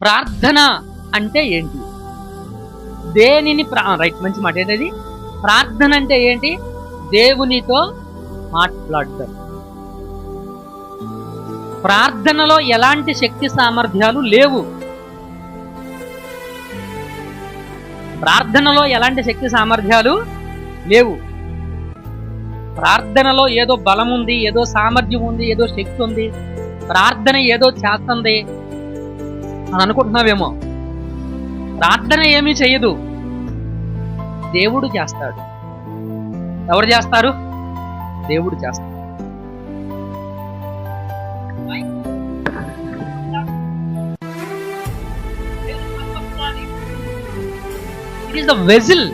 ప్రార్థన అంటే ఏంటి? దేనిని రైట్, మంచి మాట. ఏంటది? ప్రార్థన అంటే ఏంటి? దేవునితో మాట్లాడటం. ప్రార్థనలో ఎలాంటి శక్తి సామర్థ్యాలు లేవు. ప్రార్థనలో ఎలాంటి శక్తి సామర్థ్యాలు లేవు. ప్రార్థనలో ఏదో బలం ఉంది, ఏదో సామర్థ్యం ఉంది, ఏదో శక్తి ఉంది, ప్రార్థన ఏదో చేస్తుంది అని అనుకుంటున్నావేమో. ప్రార్థన ఏమీ చెయ్యదు, దేవుడు చేస్తాడు. ఎవరు చేస్తారు? దేవుడు చేస్తాడు. It is the వెజిల్.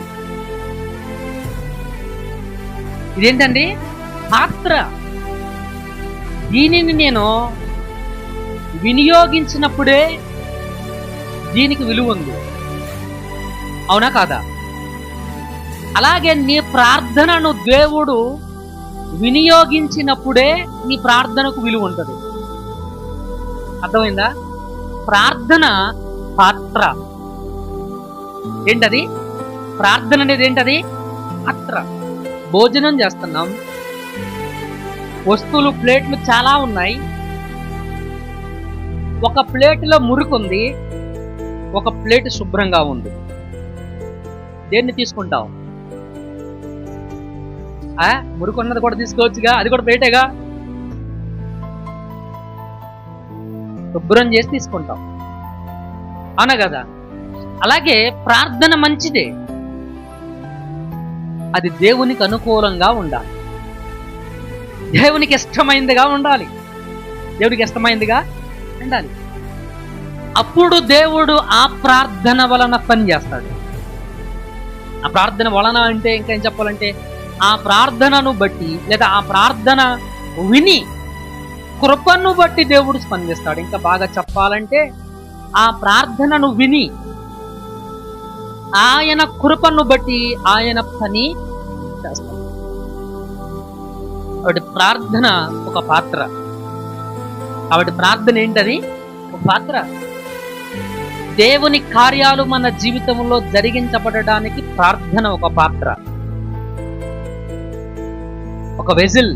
ఇదేంటండి? పాత్ర. దీనిని నేను వినియోగించినప్పుడే దీనికి విలువ ఉంది. అవునా కాదా? అలాగే నీ ప్రార్థనను దేవుడు వినియోగించినప్పుడే నీ ప్రార్థనకు విలువ ఉంటుంది. అర్థమైందా? ప్రార్థన పాత్ర. ఏంటది? ప్రార్థన అనేది ఏంటది? పాత్ర. భోజనం చేస్తున్నాం, వస్తువులు, ప్లేట్లు చాలా ఉన్నాయి. ఒక ప్లేట్లో మురుకుంది, ఒక ప్లేట్ శుభ్రంగా ఉంది. దేన్ని తీసుకుంటావు? మురుకున్నది కూడా తీసుకోవచ్చుగా, అది కూడా ప్లేటేగా. శుభ్రం చేసి తీసుకుంటాం, అవునా కదా? అలాగే ప్రార్థన మంచిదే, అది దేవునికి అనుకూలంగా ఉండాలి, దేవునికి ఇష్టమైందిగా ఉండాలి, దేవునికి ఇష్టమైందిగా ఉండాలి. అప్పుడు దేవుడు ఆ ప్రార్థన వలన పని చేస్తాడు. ఆ ప్రార్థన వలన అంటే ఇంకా ఏం చెప్పాలంటే, ఆ ప్రార్థనను బట్టి లేదా ఆ ప్రార్థన విని కృపను బట్టి దేవుడు స్పందిస్తాడు. ఇంకా బాగా చెప్పాలంటే, ఆ ప్రార్థనను విని ఆయన కృపను బట్టి ఆయన పని చేస్తాడు. కాబట్టి ప్రార్థన ఒక పాత్ర. కాబట్టి ప్రార్థన ఏంటది? ఒక పాత్ర. దేవుని కార్యాలు మన జీవితంలో జరిగించబడడానికి ప్రార్థన ఒక పాత్ర, ఒక వెజిల్.